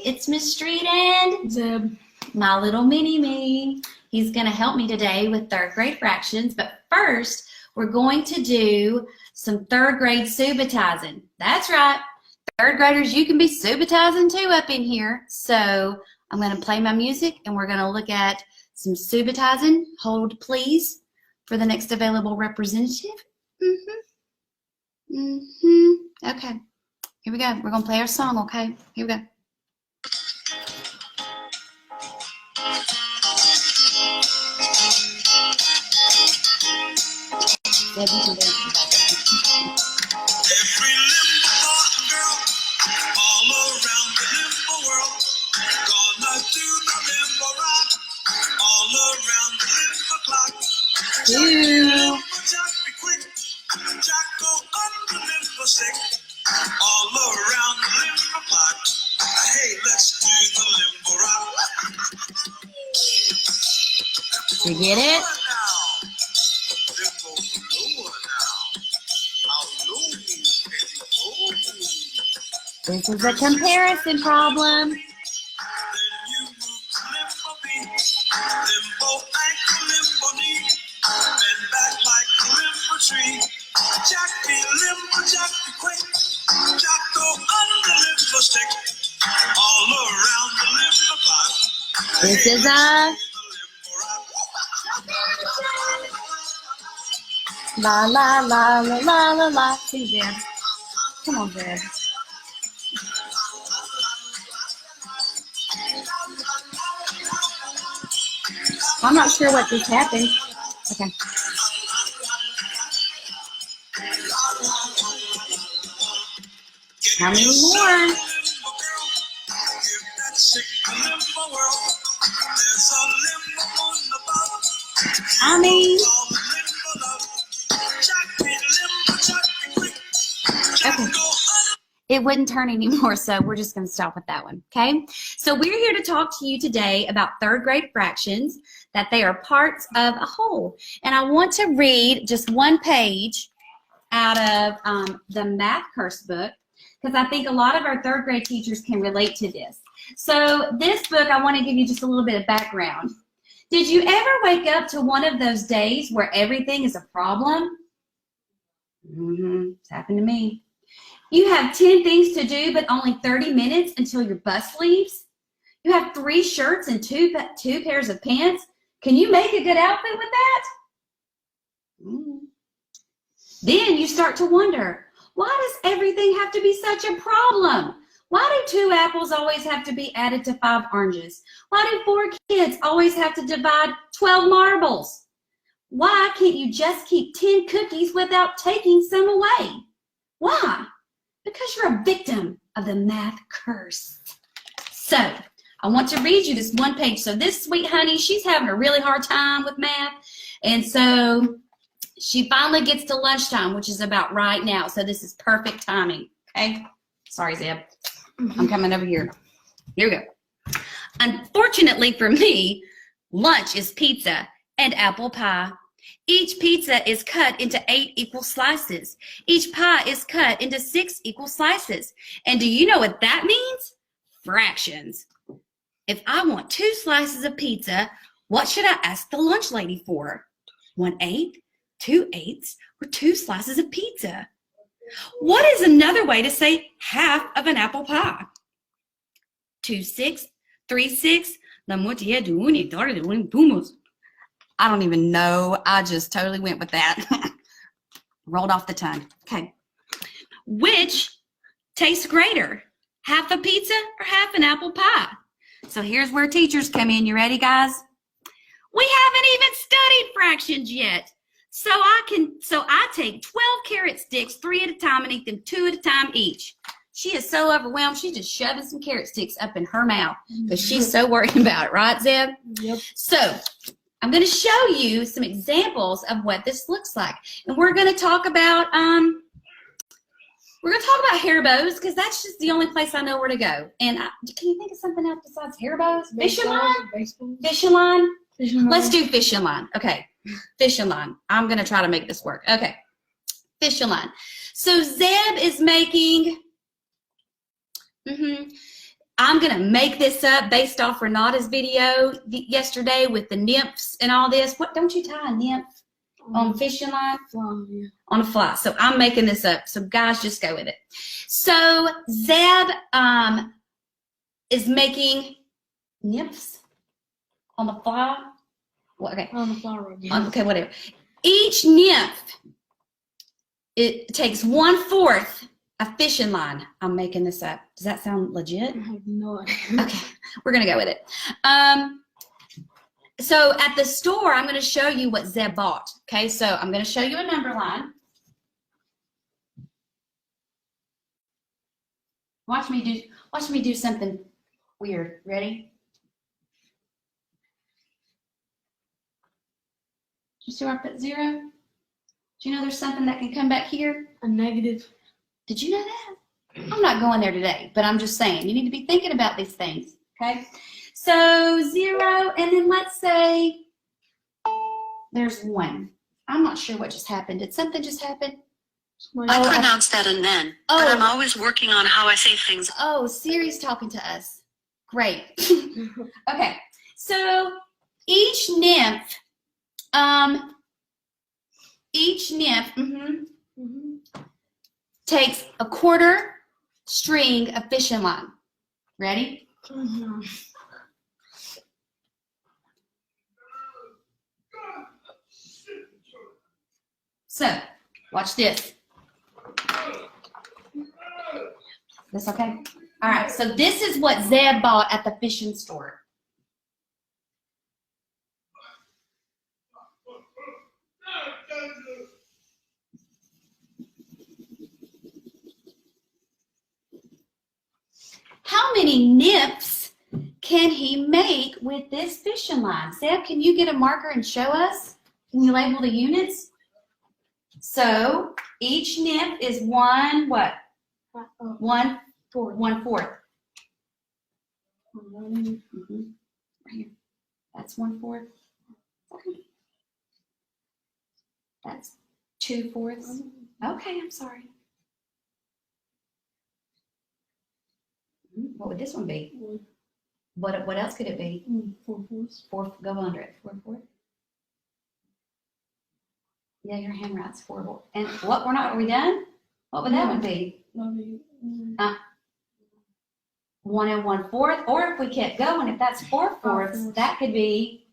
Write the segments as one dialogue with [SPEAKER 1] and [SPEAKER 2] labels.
[SPEAKER 1] it's Miss Street and
[SPEAKER 2] Zeb,
[SPEAKER 1] my little mini-me. He's going to help me today with third grade fractions, but first we're going to do some third grade subitizing. That's right. Third graders, you can be subitizing too up in here. So I'm going to play my music and we're going to look at some subitizing. Hold please for the next available representative. Okay. Here we go. We're going to play our song, okay? Here we go. Every limbo girl, all around the limbo world, gonna do the limbo rock, all around the limbo clock. Limbo jack be quick, jack go on the limbo stick, all around the limbo clock. Hey, let's do the limbo rock. You get it? This is a comparison problem. This is a la la la la la la la. See, Zeb. Come on, Zeb. I'm not sure what just happened. Okay. How many more? I mean. Okay. It wouldn't turn anymore, so we're just going to stop with that one, okay? So we're here to talk to you today about third grade fractions, that they are parts of a whole. And I want to read just one page out of the math curse book, because I think a lot of our third grade teachers can relate to this. So this book, I want to give you just a little bit of background. Did you ever wake up to one of those days where everything is a problem? It's happened to me. You have 10 things to do, but only 30 minutes until your bus leaves. You have 3 shirts and two pairs of pants. Can you make a good outfit with that? Then you start to wonder, why does everything have to be such a problem? Why do 2 apples always have to be added to 5 oranges? Why do 4 kids always have to divide 12 marbles? Why can't you just keep 10 cookies without taking some away? Why? Because you're a victim of the math curse. So, I want to read you this one page. So this sweet honey, she's having a really hard time with math. And so she finally gets to lunchtime, which is about right now. So this is perfect timing, okay? Sorry, Zeb. I'm coming over here. Here we go. Unfortunately for me, lunch is pizza and apple pie. Each pizza is cut into 8 equal slices. Each pie is cut into 6 equal slices. And do you know what that means? Fractions. If I want 2 slices of pizza, what should I ask the lunch lady for? 1/8, 2/8, or 2 slices of pizza? What is another way to say half of an apple pie? 2/6, 3/6, la moitié d'une étoile d'une poumous. I don't even know. I just totally went with that. Rolled off the tongue. Okay. Which tastes greater? Half a pizza or half an apple pie? So here's where teachers come in. You ready, guys? We haven't even studied fractions yet. So I take 12 carrot sticks, 3 at a time, and eat them 2 at a time each. She is so overwhelmed. She's just shoving some carrot sticks up in her mouth because she's so worried about it. Right, Zeb? Yep. So I'm going to show you some examples of what this looks like. And we're going to talk about hair bows because that's just the only place I know where to go. And can you think of something else besides hair bows? Fishing line? Fishing line? Let's do fishing line. Okay. Fishing line. I'm going to try to make this work. Okay. Fishing line. So Zeb is making, I'm going to make this up based off Renata's video yesterday with the nymphs and all this. What, don't you tie a nymph on fishing line?
[SPEAKER 2] Yeah.
[SPEAKER 1] On a fly. So I'm making this up. So guys, just go with it. So Zeb is making nymphs on the fly. Well, okay.
[SPEAKER 2] On the fly rod. Yeah.
[SPEAKER 1] Okay, whatever. Each nymph, it takes 1/4 a fishing line. I'm making this up. Does that sound legit?
[SPEAKER 2] I have no idea.
[SPEAKER 1] Okay, we're gonna go with it. So at the store, I'm gonna show you what Zeb bought. Okay, so I'm gonna show you a number line. Watch me do something weird. Ready? Did you see where I put 0? Do you know there's something that can come back here?
[SPEAKER 2] A negative.
[SPEAKER 1] Did you know that? I'm not going there today, but I'm just saying you need to be thinking about these things, okay? So 0, and then let's say there's 1. I'm not sure what just happened. Did something just happen?
[SPEAKER 3] I pronounced that an N, but I'm always working on how I say things.
[SPEAKER 1] Oh, Siri's talking to us. Great. Okay, so each nymph, takes a 1/4 string of fishing line. Ready? So, watch this. This okay? All right, so this is what Zeb bought at the fishing store. How many nymphs can he make with this fishing line? Zeb, can you get a marker and show us? Can you label the units? So each nymph is what? 1/4. 1/4. Right here. That's 1/4. Okay. That's 2/4. Okay, I'm sorry. What would this one be? What else could it be?
[SPEAKER 2] 4/4.
[SPEAKER 1] 4. Go under it. 4/4. Yeah, your handwrite's horrible. And what? Are we done? What would that one be? 1 1/4. Or if we kept going, if that's 4/4, that could be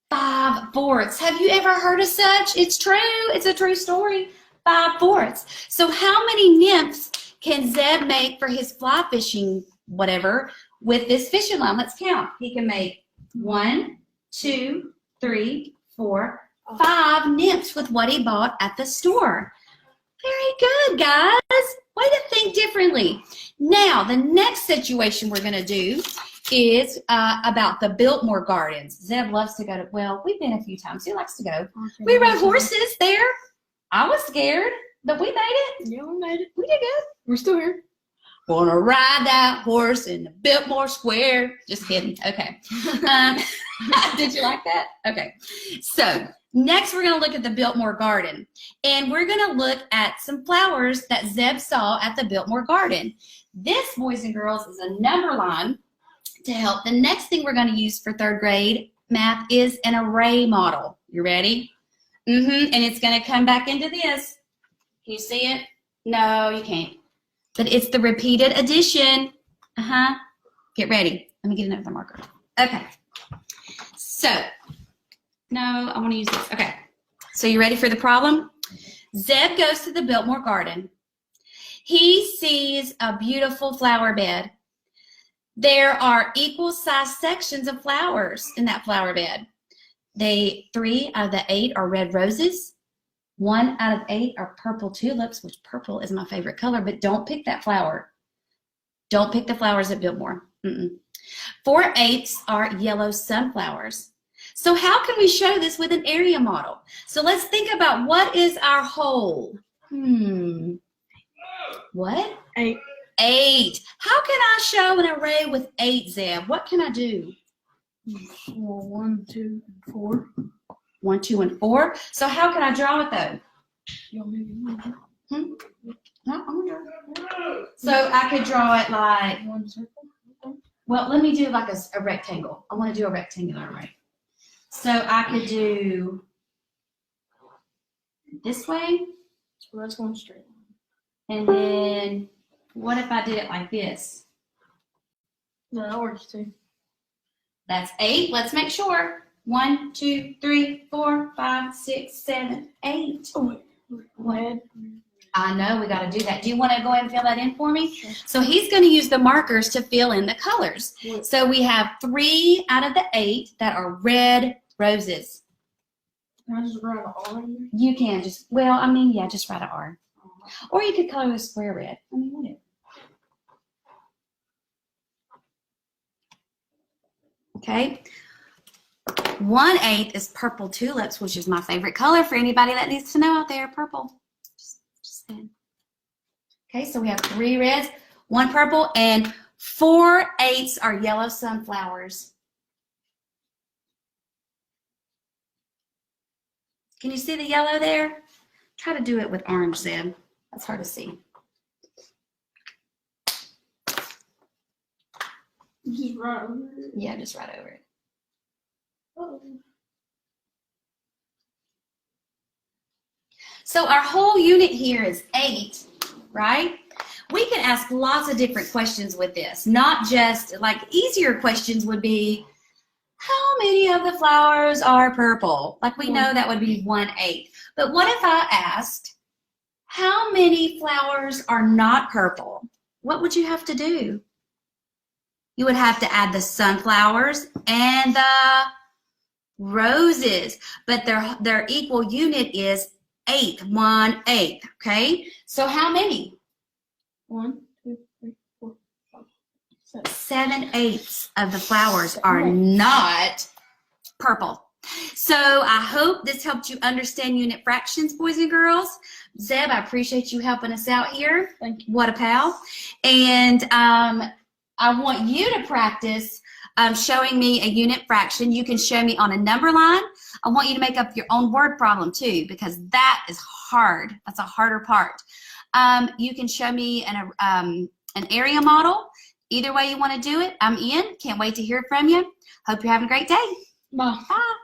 [SPEAKER 1] 5/4. Have you ever heard of such? It's true. It's a true story. 5/4. So how many nymphs can Zeb make for his fly fishing, whatever, with this fishing line? Let's count. He can make 1, 2, 3, 4, 5 nymphs with what he bought at the store. Very good, guys. Way to think differently. Now, the next situation we're going to do is about the Biltmore Gardens. Zeb loves to go to, well, we've been a few times. He likes to go. Okay, we rode horses there. I was scared, but we made it.
[SPEAKER 2] Yeah, we made it.
[SPEAKER 1] We did good.
[SPEAKER 2] We're still here.
[SPEAKER 1] Gonna ride that horse in the Biltmore Square. Just kidding. Okay. Did you like that? Okay. So next we're going to look at the Biltmore Garden. And we're going to look at some flowers that Zeb saw at the Biltmore Garden. This, boys and girls, is a number line to help. The next thing we're going to use for 3rd grade math is an array model. You ready? And it's going to come back into this. Can you see it? No, you can't. But it's the repeated addition. Get ready. Let me get another marker. Okay. So, no, I want to use this. Okay. So you ready for the problem? Zeb goes to the Biltmore Garden. He sees a beautiful flower bed. There are equal sized sections of flowers in that flower bed. 3 out of the 8 are red roses. 1 out of 8 are purple tulips, which purple is my favorite color, but don't pick that flower. Don't pick the flowers at Biltmore. 4/8 are yellow sunflowers. So how can we show this with an area model? So let's think about what is our whole. What?
[SPEAKER 2] 8.
[SPEAKER 1] 8. How can I show an array with 8, Zeb? What can I do?
[SPEAKER 2] 1, 2, 4.
[SPEAKER 1] 1, 2, and 4. So how can I draw it though? No, I wonder. So I could draw it like,
[SPEAKER 2] One circle. Okay.
[SPEAKER 1] well, let me do like a rectangle. I want to do a rectangular array. So I could do this way,
[SPEAKER 2] So that's one straight line.
[SPEAKER 1] and then what if I did it like this?
[SPEAKER 2] No, that works too.
[SPEAKER 1] That's 8. Let's make sure. 1, 2, 3, 4, 5, 6, 7, 8.
[SPEAKER 2] Oh, wait.
[SPEAKER 1] I know we got to do that. Do you want to go ahead and fill that in for me?
[SPEAKER 2] Sure.
[SPEAKER 1] So he's going to use the markers to fill in the colors.
[SPEAKER 2] Wait.
[SPEAKER 1] So we have 3 out of the 8 that are red roses.
[SPEAKER 2] Can I just write an R in there?
[SPEAKER 1] You can just, well, I mean, yeah, just write an R. Or you could color a square red. I mean, whatever. Okay. 1/8 is purple tulips, which is my favorite color for anybody that needs to know out there. Purple. Just saying. Okay, so we have 3 reds, 1 purple, and 4/8 are yellow sunflowers. Can you see the yellow there? Try to do it with orange, Zeb. That's hard to see.
[SPEAKER 2] Just right over it.
[SPEAKER 1] Yeah, just right over it.
[SPEAKER 2] Oh.
[SPEAKER 1] So our whole unit here is 8, right? We can ask lots of different questions with this, not just like easier questions would be, how many of the flowers are purple? Like we know that would be 1/8. But what if I asked, how many flowers are not purple? What would you have to do? You would have to add the sunflowers and the roses, but their equal unit is 8, 1/8, okay? So how many?
[SPEAKER 2] 1, 2, 3, 4, 5, 6.
[SPEAKER 1] 7/8 of the flowers are not purple. So I hope this helped you understand unit fractions, boys and girls. Zeb, I appreciate you helping us out here.
[SPEAKER 2] Thank you.
[SPEAKER 1] What a pal. And I want you to practice showing me a unit fraction. You can show me on a number line. I want you to make up your own word problem too, because that is hard. That's a harder part. You can show me an area model. Either way you want to do it, I'm in. Can't wait to hear from you. Hope you're having a great day.
[SPEAKER 2] Bye.
[SPEAKER 1] Bye.